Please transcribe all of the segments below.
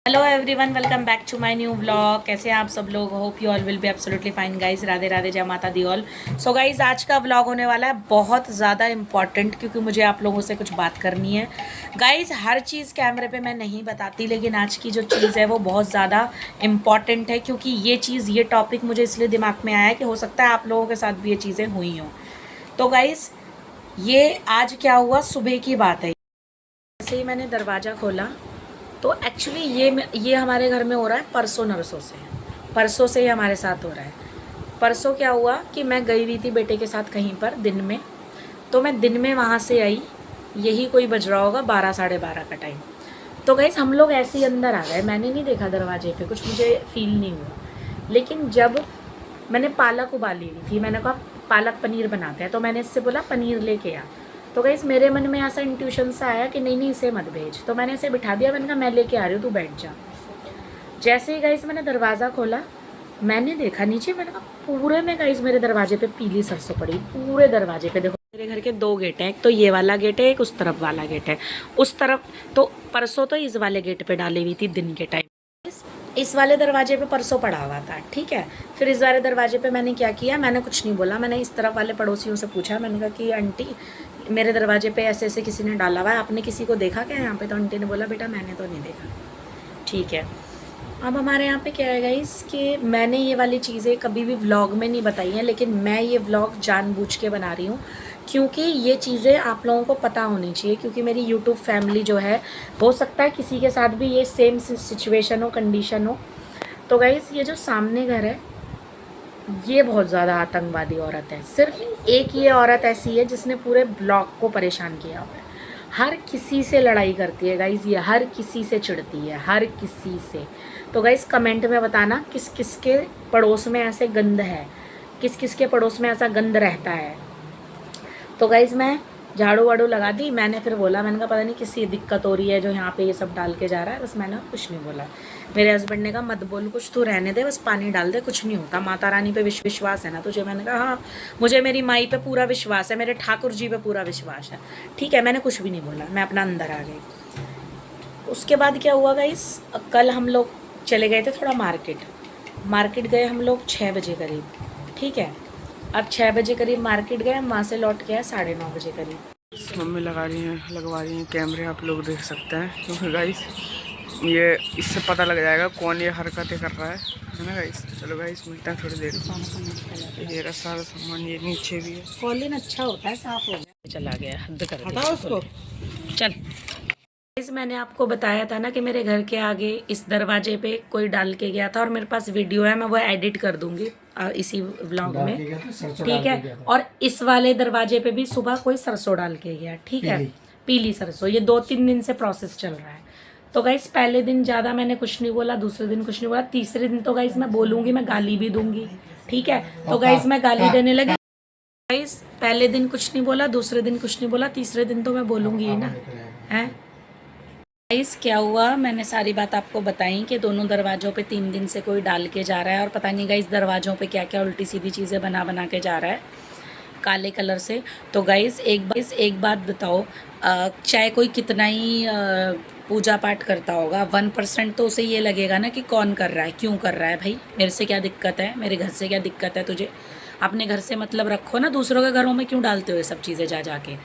Hello everyone, welcome back to my new vlog. कैसे हैं आप सब लोग? Hope you all will be absolutely fine guys. Radhe Radhe, जय Mata the all. So guys, आज का व्लॉग होने वाला है बहुत ज़्यादा इंपॉर्टेंट, क्योंकि मुझे आप लोगों से कुछ बात करनी है। गाइस, हर चीज़ कैमरे पे मैं नहीं बताती, लेकिन आज की जो चीज़ है वो बहुत ज़्यादा इंपॉर्टेंट है, क्योंकि ये टॉपिक मुझे इसलिए दिमाग में आया कि हो सकता है आप लोगों के साथ भी ये चीज़ें हुई हों। तो गाइस, ये आज क्या हुआ, सुबह की बात है। जैसे ही मैंने दरवाज़ा खोला तो एक्चुअली ये हमारे घर में हो रहा है परसों नरसों से। परसों से ही हमारे साथ हो रहा है। परसों क्या हुआ कि मैं गई हुई थी बेटे के साथ कहीं पर दिन में। तो मैं दिन में वहाँ से आई, यही कोई बज रहा होगा 12 साढ़े 12 का टाइम। तो गाइस, हम लोग ऐसे ही अंदर आ गए। मैंने नहीं देखा दरवाजे पे कुछ, मुझे फील नहीं हुआ। लेकिन जब मैंने पालक उबाली हुई थी, मैंने कहा पालक पनीर बनाते हैं, तो मैंने इससे बोला पनीर लेके आ। तो गाइस, मेरे मन में ऐसा इंट्यूशन सा आया कि नहीं नहीं, इसे मत भेज। तो मैंने इसे बिठा दिया, मैंने कहा मैं लेके आ रही हूँ, तू बैठ जा। जैसे ही गाइस मैंने दरवाज़ा खोला, मैंने देखा नीचे, मैंने कहा पूरे में गाइस मेरे दरवाजे पे पीली सरसों पड़ी, पूरे दरवाजे पे। देखो, मेरे घर के दो गेट हैं, एक तो ये वाला गेट है, एक उस तरफ वाला गेट है। उस तरफ तो परसों तो इस वाले गेट पे डाली हुई थी दिन के टाइम। इस वाले दरवाजे पे परसों पड़ा हुआ था, ठीक है। फिर इस वाले दरवाजे पे मैंने क्या किया, मैंने कुछ नहीं बोला। मैंने इस तरफ वाले पड़ोसियों से पूछा, मैंने कहा कि आंटी, मेरे दरवाजे पे ऐसे ऐसे किसी ने डाला हुआ है, आपने किसी को देखा क्या यहाँ पे? तो आंटी ने बोला बेटा मैंने तो नहीं देखा। ठीक है। अब हमारे यहाँ पे क्या है गाइस कि मैंने ये वाली चीज़ें कभी भी व्लॉग में नहीं बताई हैं, लेकिन मैं ये व्लॉग जानबूझ के बना रही हूँ, क्योंकि ये चीज़ें आप लोगों को पता होनी चाहिए। क्योंकि मेरी यूट्यूब फैमिली जो है, हो सकता है किसी के साथ भी ये सेम सिचुएशन हो, कंडीशन हो। तो गाइस, ये जो सामने घर है, ये बहुत ज़्यादा आतंकवादी औरत है। सिर्फ एक ये औरत ऐसी है जिसने पूरे ब्लॉक को परेशान किया हुआ है। हर किसी से लड़ाई करती है गाइस, ये हर किसी से चिढ़ती है, हर किसी से। तो गाइस, कमेंट में बताना किस किस के पड़ोस में ऐसे गंद है, किस किस के पड़ोस में ऐसा गंद रहता है। तो गाइस, मैं झाड़ू वाड़ू लगा दी। मैंने फिर बोला, मैंने कहा पता नहीं किसी दिक्कत हो रही है जो यहाँ पे ये सब डाल के जा रहा है। बस मैंने कुछ नहीं बोला। मेरे हस्बैंड ने कहा मत बोल कुछ, तू रहने दे, बस पानी डाल दे, कुछ नहीं होता। माता रानी पे विश्वास है ना तुझे? मैंने कहा हाँ, मुझे मेरी माई पे पूरा विश्वास है, मेरे ठाकुर जी पे पूरा विश्वास है। ठीक है, मैंने कुछ भी नहीं बोला, मैं अपना अंदर आ गई। उसके बाद क्या हुआ गाइस, कल हम लोग चले गए थे थोड़ा मार्केट गए हम लोग 6 बजे करीब, ठीक है। अब 6 बजे करीब मार्केट गए, वहाँ से लौट के आए 9:30 बजे करीब। मम्मी लगवा रही हैं कैमरे, आप लोग देख सकते हैं। क्योंकि गाइस, ये इससे पता लग जाएगा कौन ये हरकतें कर रहा है ना गाइस। चलो गाइस, मिलते हैं थोड़ी देर में। ये सारा सामान ये नीचे भी है। कॉलिन अच्छा होता है, साफ हो गया। चला गया, हद कर दिया उसको। चल गाइस, मैंने आपको बताया था ना कि मेरे घर के आगे इस दरवाजे पे कोई डाल के गया था, और मेरे पास वीडियो है, मैं वो एडिट कर दूंगी इसी व्लॉग में, ठीक है। और इस वाले दरवाजे पे भी सुबह कोई सरसों डाल के गया, ठीक है, पीली सरसों। ये 2-3 दिन से प्रोसेस चल रहा है। तो गाइस, पहले दिन ज़्यादा मैंने कुछ नहीं बोला, दूसरे दिन कुछ नहीं बोला, तीसरे दिन तो गाइस मैं बोलूँगी, मैं गाली भी दूंगी, ठीक है। तो गाइस, मैं गाली देने लगी। गाइस, पहले दिन कुछ नहीं बोला, दूसरे दिन कुछ नहीं बोला, तीसरे दिन तो मैं बोलूँगी ही ना, है। गाइस, क्या हुआ, मैंने सारी बात आपको बताई कि दोनों दरवाज़ों पे 3 दिन से कोई डाल के जा रहा है, और पता नहीं गाइस दरवाज़ों पे क्या क्या उल्टी सीधी चीज़ें बना बना के जा रहा है काले कलर से। तो गाइस, एक बात बताओ, चाहे कोई कितना ही पूजा पाठ करता होगा, 1% तो उसे ये लगेगा ना कि कौन कर रहा है, क्यों कर रहा है। भाई, मेरे से क्या दिक्कत है, मेरे घर से क्या दिक्कत है तुझे? अपने घर से मतलब रखो ना, दूसरों के घरों में क्यों डालते हो ये सब चीज़ें जा जाके?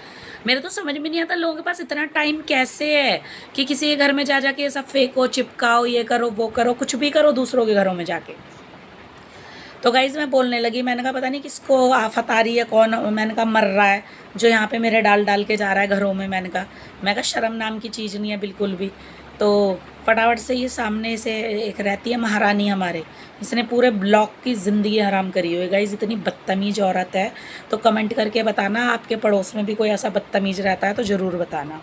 मेरे तो समझ में नहीं आता लोगों के पास इतना टाइम कैसे है कि किसी के घर में जा जाके ये सब फेंको, चिपकाओ, ये करो, वो करो, कुछ भी करो दूसरों के घरों में जाके। तो गाइज़, मैं बोलने लगी, मैंने कहा पता नहीं किसको आफत आ रही है, कौन, मैंने कहा मर रहा है जो यहाँ पे मेरे डाल डाल के जा रहा है घरों में। मैं कहा शर्म नाम की चीज़ नहीं है बिल्कुल भी। तो फटाफट से ये सामने से एक रहती है महारानी हमारे, इसने पूरे ब्लॉक की ज़िंदगी हराम करी हुई है गाइज़। इतनी बदतमीज़ औरत है। तो कमेंट करके बताना, आपके पड़ोस में भी कोई ऐसा बदतमीज़ रहता है तो ज़रूर बताना।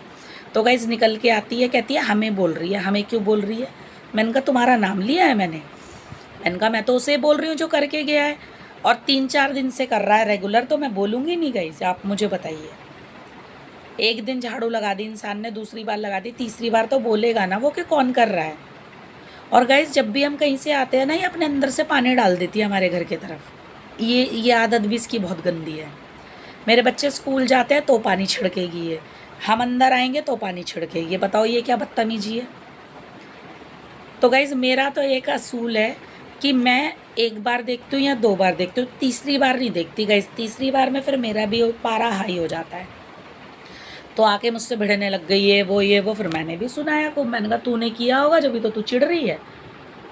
तो गाइज़, निकल के आती है, कहती है हमें बोल रही है। हमें क्यों बोल रही है? मैंने कहा तुम्हारा नाम लिया है मैंने कहा मैं तो उसे बोल रही हूँ जो करके गया है, और 3-4 दिन से कर रहा है रेगुलर, तो मैं बोलूँगी नहीं गाइस, आप मुझे बताइए। एक दिन झाड़ू लगा दी इंसान ने, दूसरी बार लगा दी, तीसरी बार तो बोलेगा ना वो कि कौन कर रहा है। और गाइस, जब भी हम कहीं से आते हैं ना, ये अपने अंदर से पानी डाल देती है हमारे घर की तरफ। ये आदत भी इसकी बहुत गंदी है। मेरे बच्चे स्कूल जाते हैं तो पानी छिड़केगी ये, हम अंदर आएंगे तो पानी छिड़केगी। बताओ ये क्या बदतमीजी है? तो गाइज मेरा तो एक असूल है कि मैं एक बार देखती हूँ या 2 बार देखती हूँ, तीसरी बार नहीं देखती गाइज। तीसरी बार में फिर मेरा भी पारा हाई हो जाता है, तो आके मुझसे भिड़ने लग गई है ये वो। फिर मैंने भी सुनाया खूब, मैंने कहा तूने किया होगा जब भी तो तू चिढ़ रही है।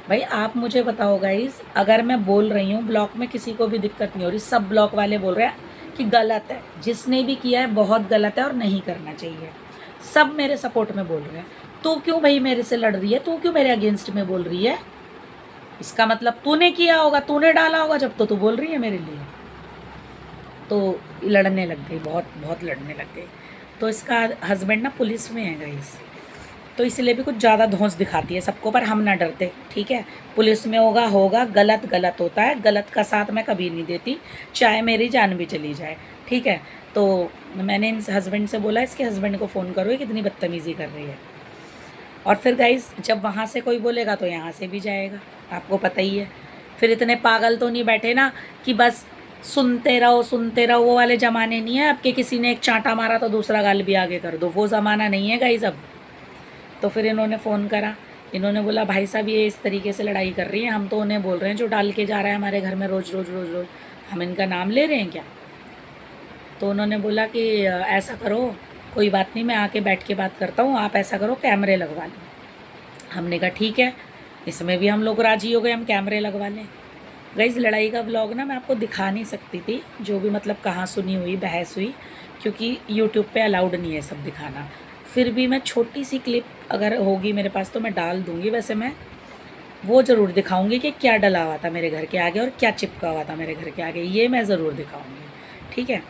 भाई आप मुझे बताओ गाइज, अगर मैं बोल रही हूँ ब्लॉक में किसी को भी दिक्कत नहीं हो रही, सब ब्लॉक वाले बोल रहे हैं कि गलत है, जिसने भी किया है बहुत गलत है और नहीं करना चाहिए, सब मेरे सपोर्ट में बोल रहे हैं, तू क्यों भाई मेरे से लड़ रही है, तू क्यों मेरे अगेंस्ट में बोल रही है? इसका मतलब तूने किया होगा, तूने डाला होगा जब तो तू बोल रही है मेरे लिए। तो लड़ने लग गई, बहुत बहुत लड़ने लग गई। तो इसका हस्बैंड ना पुलिस में है गाइस, तो इसलिए भी कुछ ज़्यादा धौंस दिखाती है सबको, पर हम ना डरते, ठीक है। पुलिस में होगा, गलत गलत होता है, गलत का साथ मैं कभी नहीं देती, चाहे मेरी जान भी चली जाए, ठीक है। तो मैंने इन हस्बैंड से बोला इसके हस्बैंड को फ़ोन करो, ये कितनी बदतमीज़ी कर रही है। और फिर गाइस जब वहाँ से कोई बोलेगा तो यहाँ से भी जाएगा, आपको पता ही है। फिर इतने पागल तो नहीं बैठे ना कि बस सुनते रहो, वो वाले ज़माने नहीं है अब कि किसी ने एक चांटा मारा तो दूसरा गाल भी आगे कर दो, वो ज़माना नहीं है गाइस अब। तो फिर इन्होंने फ़ोन करा, इन्होंने बोला भाई साहब ये इस तरीके से लड़ाई कर रही है, हम तो उन्हें बोल रहे हैं जो डाल के जा रहा है हमारे घर में रोज़ रोज़ रोज़ रोज़, हम इनका नाम ले रहे हैं क्या? तो उन्होंने बोला कि ऐसा करो, कोई बात नहीं, मैं आके बैठ के बात करता हूँ, आप ऐसा करो कैमरे लगवा लो। हमने कहा ठीक है, इसमें भी हम लोग राजी हो गए, हम कैमरे लगवा लें। गाइस लड़ाई का व्लॉग ना मैं आपको दिखा नहीं सकती थी, जो भी मतलब कहाँ सुनी हुई बहस हुई, क्योंकि यूट्यूब पे अलाउड नहीं है सब दिखाना। फिर भी मैं छोटी सी क्लिप अगर होगी मेरे पास तो मैं डाल दूँगी। वैसे मैं वो ज़रूर दिखाऊँगी कि क्या डला हुआ था मेरे घर के आगे और क्या चिपका हुआ था मेरे घर के आगे, ये मैं ज़रूर दिखाऊँगी, ठीक है।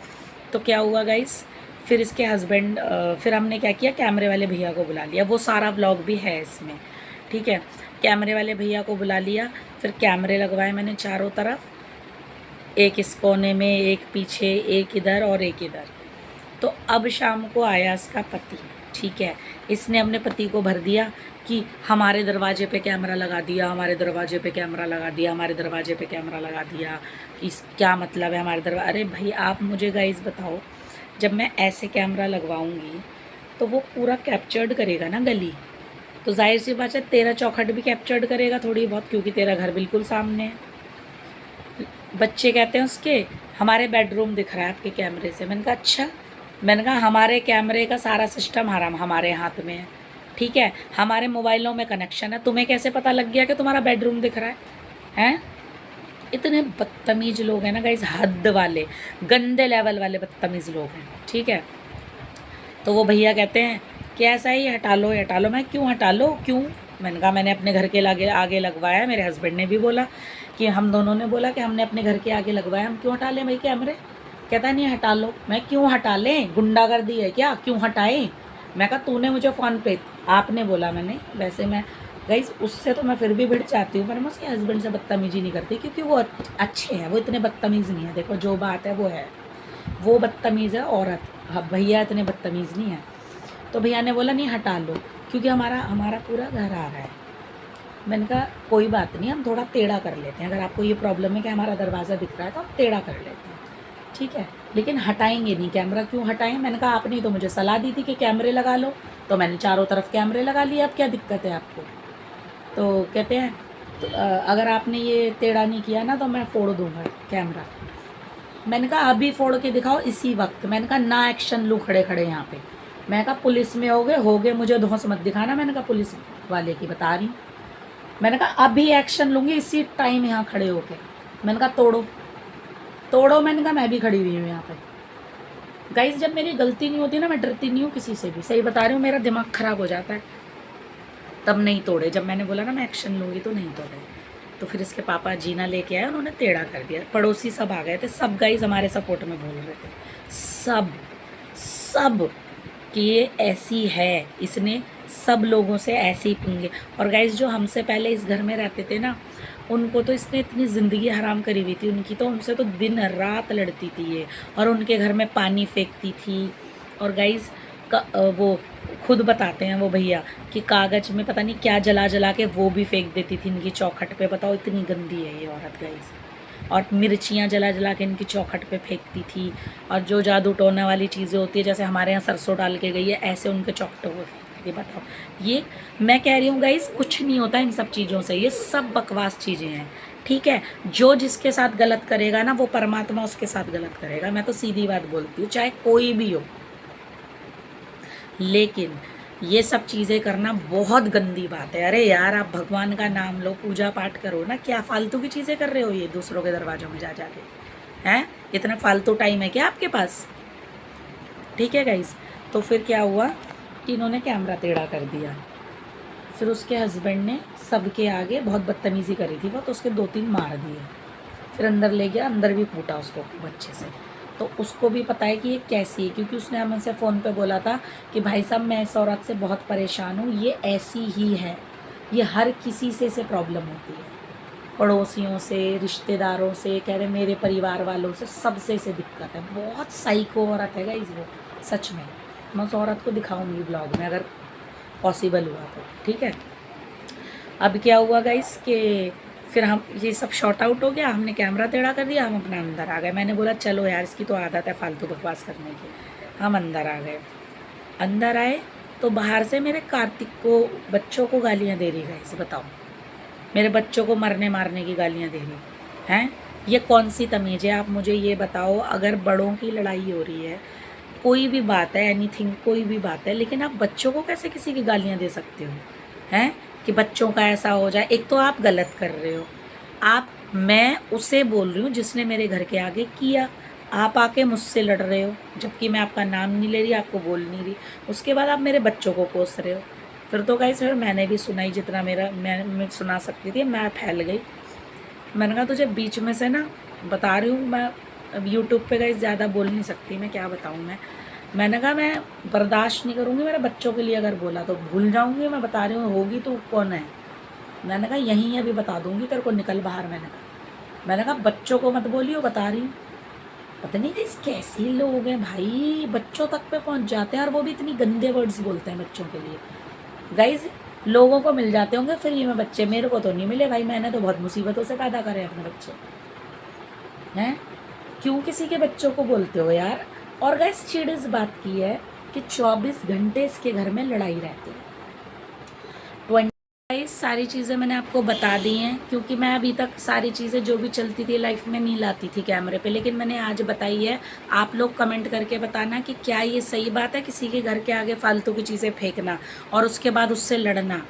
तो क्या हुआ गाइस, फिर इसके हस्बैंड, फिर हमने क्या किया, कैमरे वाले भैया को बुला लिया, वो सारा व्लॉग भी है इसमें, ठीक है। कैमरे वाले भैया को बुला लिया, फिर कैमरे लगवाए मैंने चारों तरफ, एक इस कोने में, एक पीछे, एक इधर और एक इधर। तो अब शाम को आया इसका पति, ठीक है। इसने अपने पति को भर दिया कि हमारे दरवाजे पे कैमरा लगा दिया, हमारे दरवाजे पे कैमरा लगा दिया, हमारे दरवाजे पे कैमरा लगा दिया, इस क्या मतलब है हमारे दरवाजे। अरे भाई आप मुझे गाइस बताओ, जब मैं ऐसे कैमरा लगवाऊंगी तो वो पूरा कैप्चर्ड करेगा ना गली, तो जाहिर सी बात है तेरा चौखट भी कैप्चर्ड करेगा थोड़ी बहुत, क्योंकि तेरा घर बिल्कुल सामने है। बच्चे कहते हैं उसके हमारे बेडरूम दिख रहा है आपके कैमरे से। मैंने कहा अच्छा, मैंने कहा हमारे कैमरे का सारा सिस्टम हमारे हाथ में है, ठीक है, हमारे मोबाइलों में कनेक्शन है, तुम्हें कैसे पता लग गया कि तुम्हारा बेडरूम दिख रहा है? हैं? इतने बदतमीज लोग हैं ना गाइस, हद वाले गंदे लेवल वाले बदतमीज लोग हैं, ठीक है। तो वो भैया कहते हैं कि ऐसा ही हटा लो हटा लो। मैं क्यों हटा लो, क्यों? मैंने कहा मैंने अपने घर के आगे लगवाया है, मेरे हस्बैंड ने भी बोला कि हम दोनों ने बोला कि हमने अपने घर के आगे लगवाया, हम क्यों हटा लें भाई कैमरे? कहता नहीं हटा लो। मैं क्यों हटा लें, गुंडागर्दी है क्या, क्यों हटाएं? मैं कहा तूने मुझे फ़ोन पे, आपने बोला, मैंने वैसे मैं गाइस उससे तो मैं फिर भी भिड़ जाती हूँ, पर मैं उसके हस्बैंड से बदतमीजी नहीं करती, क्योंकि वो अच्छे हैं, वो इतने बदतमीज़ नहीं है। देखो जो बात है वो है, वो बदतमीज़ है औरत, हाँ भैया इतने बदतमीज़ नहीं है। तो भैया ने बोला नहीं हटा लो, क्योंकि हमारा पूरा घर आ रहा है। मैंने कहा कोई बात नहीं, हम थोड़ा टेढ़ा कर लेते हैं, अगर आपको ये प्रॉब्लम है कि हमारा दरवाज़ा दिख रहा है तो हम टेढ़ा कर लेते हैं, ठीक है, लेकिन हटाएंगे नहीं कैमरा। क्यों हटाएं? मैंने कहा आपने तो मुझे सलाह दी थी कि कैमरे लगा लो, तो मैंने चारों तरफ कैमरे लगा लिए, अब क्या दिक्कत है आपको? तो कहते हैं तो, अगर आपने ये टेढ़ा नहीं किया ना तो मैं फोड़ दूँगा कैमरा। मैंने कहा अभी फोड़ के दिखाओ इसी वक्त। मैंने कहा ना एक्शन लूँ खड़े खड़े यहाँ पे। मैंने कहा पुलिस में होगे मुझे धौंस मत दिखाना, मैंने कहा पुलिस वाले की बता रही हूँ। मैंने कहा अभी एक्शन लूँगी इसी टाइम यहाँ खड़े होके। मैंने कहा तोड़ो। मैंने कहा मैं भी खड़ी हुई हूँ यहाँ पे। गाइस जब मेरी गलती नहीं होती ना, मैं डरती नहीं हूँ किसी से भी, सही बता रही हूँ, मेरा दिमाग ख़राब हो जाता है, तब नहीं तोड़े। जब मैंने बोला ना मैं एक्शन लूँगी तो नहीं तोड़े। तो फिर इसके पापा जीना लेके आए, उन्होंने टेढ़ा कर दिया, पड़ोसी सब आ गए थे, सब गाइस हमारे सपोर्ट में बोल रहे थे, सब कि ये ऐसी है, इसने सब लोगों से ऐसे ही पंगे। और गाइस जो हमसे पहले इस घर में रहते थे ना, उनको तो इसने इतनी ज़िंदगी हराम करी हुई थी उनकी, तो उनसे तो दिन रात लड़ती थी ये, और उनके घर में पानी फेंकती थी। और गाइस वो खुद बताते हैं वो भैया कि कागज़ में पता नहीं क्या जला जला के वो भी फेंक देती थी इनकी चौखट पे। बताओ इतनी गंदी है ये औरत गाइस। और मिर्चियाँ जला जला के इनकी चौखट पे फेंकती थी, और जो जादू टोने वाली चीज़ें होती है, जैसे हमारे यहाँ सरसों डाल के गई है, ऐसे उनके चौखटों पर फेंकती थी। बताओ, ये मैं कह रही हूँ गाइस कुछ कुछ नहीं होता इन सब चीज़ों से, ये सब बकवास चीज़ें हैं, ठीक है। जो जिसके साथ गलत करेगा ना, वो परमात्मा उसके साथ गलत करेगा, मैं तो सीधी बात बोलती हूँ, चाहे कोई भी हो। लेकिन ये सब चीज़ें करना बहुत गंदी बात है। अरे यार, आप भगवान का नाम लो, पूजा पाठ करो ना, क्या फालतू की चीज़ें कर रहे हो ये दूसरों के दरवाज़ों में जा जाके, हैं? इतना फालतू टाइम है क्या आपके पास? ठीक है गाइस, तो फिर क्या हुआ कि इन्होंने कैमरा टेढ़ा कर दिया। फिर उसके हस्बैंड ने सबके आगे बहुत बदतमीज़ी करी थी वो, तो उसके 2-3 मार दिए। फिर अंदर ले गया, अंदर भी कूटा उसको अच्छे से। तो उसको भी पता है कि ये कैसी है, क्योंकि उसने हमसे फ़ोन पे बोला था कि भाई साहब मैं इस औरत से बहुत परेशान हूँ, ये ऐसी ही है, ये हर किसी से इसे प्रॉब्लम होती है, पड़ोसियों से, रिश्तेदारों से, कह रहे मेरे परिवार वालों से, सबसे इसे दिक्कत है। बहुत साइको औरत है गाइस वो, सच में। मैं उस औरत को दिखाऊंगी ब्लॉग में अगर पॉसिबल हुआ तो, ठीक है। अब क्या हुआ गाइस कि फिर हम ये सब शॉर्ट आउट हो गया, हमने कैमरा टेढ़ा कर दिया, हम अपना अंदर आ गए। मैंने बोला चलो यार, इसकी तो आदत है फालतू बकवास करने की। हम अंदर आ गए। अंदर आए तो बाहर से मेरे कार्तिक को, बच्चों को गालियाँ दे रही गाइस, बताओ। मेरे बच्चों को मरने मारने की गालियाँ दे रही हैं। ये कौन सी तमीज़ है, आप मुझे ये बताओ। अगर बड़ों की लड़ाई हो रही है, कोई भी बात है, एनीथिंग, कोई भी बात है, लेकिन आप बच्चों को कैसे किसी की गालियाँ दे सकते हो, हैं? कि बच्चों का ऐसा हो जाए। एक तो आप गलत कर रहे हो, आप, मैं उसे बोल रही हूँ जिसने मेरे घर के आगे किया, आप आके मुझसे लड़ रहे हो, जबकि मैं आपका नाम नहीं ले रही, आपको बोल नहीं रही। उसके बाद आप मेरे बच्चों को कोस रहे हो। फिर तो गाइस, फिर मैंने भी सुनाई जितना मैं सुना सकती थी, मैं फैल गई। मैंने कहा तुझे बीच में से ना, बता रही हूँ मैं, अब यूट्यूब पे गाइस ज़्यादा बोल नहीं सकती मैं, क्या बताऊँ मैंने कहा मैं बर्दाश्त नहीं करूँगी, मेरे बच्चों के लिए अगर बोला तो भूल जाऊँगी, मैं बता रही हूँ, होगी तो कौन है। मैंने कहा यहीं अभी बता दूँगी तेरे को, निकल बाहर। मैंने कहा बच्चों को मत बोलियो, बता रही हूँ। पता नहीं गाइस कैसे लोग हैं भाई, बच्चों तक पे पहुँच जाते हैं, और वो भी इतनी गंदे वर्ड्स बोलते हैं बच्चों के लिए। गाइस, लोगों को मिल जाते होंगे फ्री में बच्चे, मेरे को तो नहीं मिले भाई, मैंने तो बहुत मुसीबतों से पैदा करे अपने बच्चे, हैं? क्यों किसी के बच्चों को बोलते हो यार? और गाइस, चिढ़ इस बात की है कि 24 घंटे इसके घर में लड़ाई रहती है। 20 गाइस, सारी चीज़ें मैंने आपको बता दी हैं, क्योंकि मैं अभी तक सारी चीज़ें जो भी चलती थी लाइफ में नहीं लाती थी कैमरे पे, लेकिन मैंने आज बताई है। आप लोग कमेंट करके बताना कि क्या ये सही बात है किसी के घर के आगे फालतू की चीज़ें फेंकना और उसके बाद उससे लड़ना।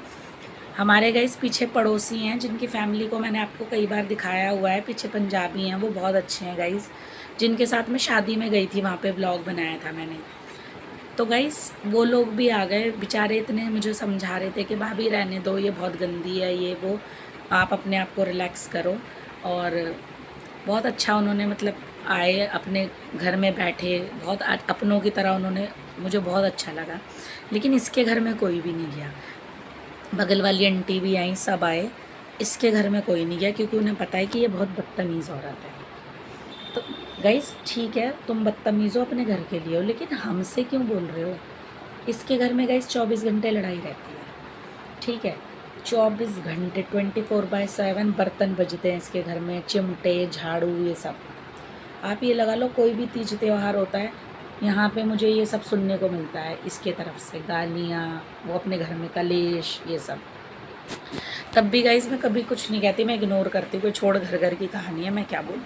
हमारे गाइस पीछे पड़ोसी हैं जिनकी फैमिली को मैंने आपको कई बार दिखाया हुआ है, पीछे पंजाबी हैं, वो बहुत अच्छे हैं गाइस, जिनके साथ मैं शादी में गई थी, वहाँ पे व्लॉग बनाया था मैंने। तो गाइस, वो लोग भी आ गए बेचारे, इतने मुझे समझा रहे थे कि भाभी रहने दो, ये बहुत गंदी है, ये वो, आप अपने आप को रिलैक्स करो। और बहुत अच्छा उन्होंने, मतलब आए, अपने घर में बैठे, बहुत अपनों की तरह उन्होंने, मुझे बहुत अच्छा लगा। लेकिन इसके घर में कोई भी नहीं गया, बगल वाली आंटी भी आई, सब आए, इसके घर में कोई नहीं गया, क्योंकि उन्हें पता है कि ये बहुत बदतमीज़ औरत है। तो गाइस, ठीक है, तुम बदतमीज़ हो अपने घर के लिए हो, लेकिन हमसे क्यों बोल रहे हो? इसके घर में गाइस 24 घंटे लड़ाई रहती है, ठीक है। 24 घंटे 24/7 बर्तन बजते हैं इसके घर में, चिमटे, झाड़ू, ये सब। आप ये लगा लो, कोई भी तीज त्यौहार होता है, यहाँ पे मुझे ये सब सुनने को मिलता है, इसके तरफ से गालियाँ, वो अपने घर में कलेश, ये सब। तब भी गाइस मैं कभी कुछ नहीं कहती, मैं इग्नोर करती हूँ, कोई छोड़ घर घर की कहानी है, मैं क्या बोलूँ।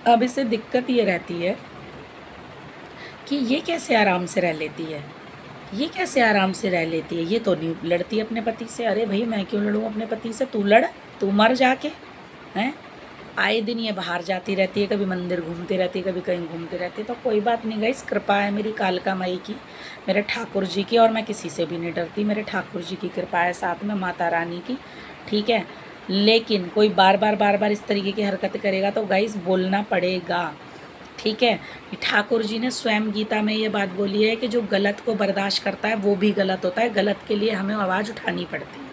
अब इससे दिक्कत ये रहती है कि ये कैसे आराम से रह लेती है, ये कैसे आराम से रह लेती है, ये तो नहीं लड़ती अपने पति से। अरे भाई, मैं क्यों लड़ूँ अपने पति से? तू लड़, तू मर जाके, हैं? आए दिन ये बाहर जाती रहती है, कभी मंदिर घूमती रहती है, कभी कहीं घूमती रहती है। तो कोई बात नहीं गाइस, कृपा है मेरी कालका माई की, मेरे ठाकुर जी की, और मैं किसी से भी नहीं डरती, मेरे ठाकुर जी की कृपा है, साथ में माता रानी की, ठीक है। लेकिन कोई बार बार इस तरीके की हरकत करेगा तो गाइस बोलना पड़ेगा, ठीक है। ठाकुर जी ने स्वयं गीता में ये बात बोली है कि जो गलत को बर्दाश्त करता है वो भी गलत होता है, गलत के लिए हमें आवाज़ उठानी पड़ती है,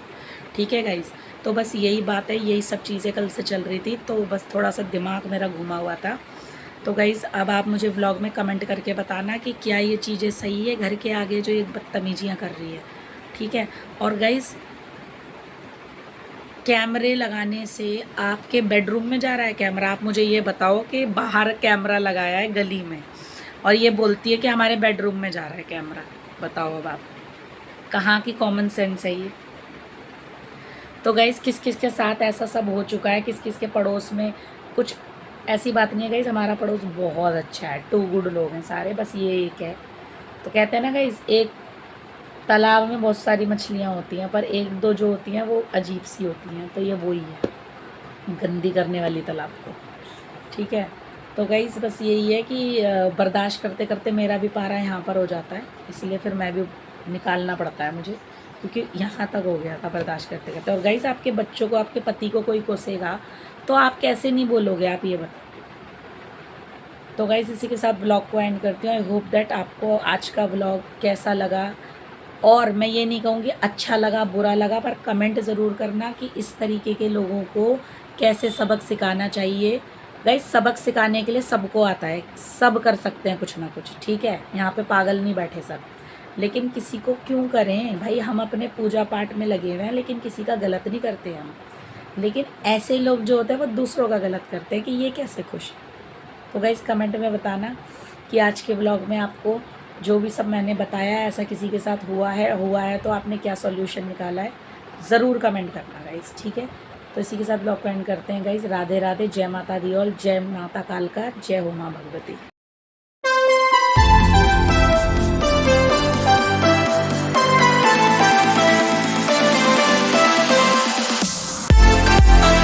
ठीक है गाइस। तो बस यही बात है, यही सब चीज़ें कल से चल रही थी, तो बस थोड़ा सा दिमाग मेरा घुमा हुआ था। तो गाइस, अब आप मुझे व्लॉग में कमेंट करके बताना कि क्या ये चीज़ें सही है, घर के आगे जो ये बदतमीजियाँ कर रही है, ठीक है। और गाइस, कैमरे लगाने से आपके बेडरूम में जा रहा है कैमरा? आप मुझे ये बताओ कि बाहर कैमरा लगाया है गली में, और ये बोलती है कि हमारे बेडरूम में जा रहा है कैमरा। बताओ अब आप, कहाँ की कॉमन सेंस है ये? तो गाइज़ किस किस के साथ ऐसा सब हो चुका है, किस किस के पड़ोस में कुछ ऐसी बात नहीं है गाइज़। हमारा पड़ोस बहुत अच्छा है, टू गुड लोग हैं सारे, बस ये एक है। तो कहते हैं ना गाइज़, एक तालाब में बहुत सारी मछलियाँ होती हैं पर एक दो जो होती हैं वो अजीब सी होती हैं, तो ये वही है, गंदी करने वाली तालाब को। ठीक है, तो गाइज़ बस यही है कि बर्दाश्त करते करते मेरा भी पारा यहाँ पर हो जाता है, इसलिए फिर मैं भी निकालना पड़ता है मुझे, क्योंकि यहाँ तक हो गया था बर्दाश्त करते करते। और गाइज़ आपके बच्चों को, आपके पति को कोई कोसेगा तो आप कैसे नहीं बोलोगे, आप ये बताओ। तो गाइज़ इसी के साथ ब्लॉग को एंड करती हूँ। आई होप दैट आपको आज का ब्लॉग कैसा लगा, और मैं ये नहीं कहूँगी अच्छा लगा बुरा लगा, पर कमेंट ज़रूर करना कि इस तरीके के लोगों को कैसे सबक सिखाना चाहिए। गाइस सबक सिखाने के लिए सबको आता है, सब कर सकते हैं कुछ ना कुछ, ठीक है, यहाँ पे पागल नहीं बैठे सब। लेकिन किसी को क्यों करें भाई, हम अपने पूजा पाठ में लगे हुए हैं, लेकिन किसी का गलत नहीं करते हम। लेकिन ऐसे लोग जो होते हैं वो दूसरों का गलत करते हैं कि ये कैसे खुश है। तो गाइस कमेंट में बताना कि आज के ब्लॉग में आपको जो भी सब मैंने बताया है ऐसा किसी के साथ हुआ है तो आपने क्या सॉल्यूशन निकाला है, ज़रूर कमेंट करना गाइस, ठीक है। तो इसी के साथ ब्लॉग को एंड करते हैं गाइस। राधे राधे, जय माता दी ऑल, जय माता कालका, जय हो माँ भगवती।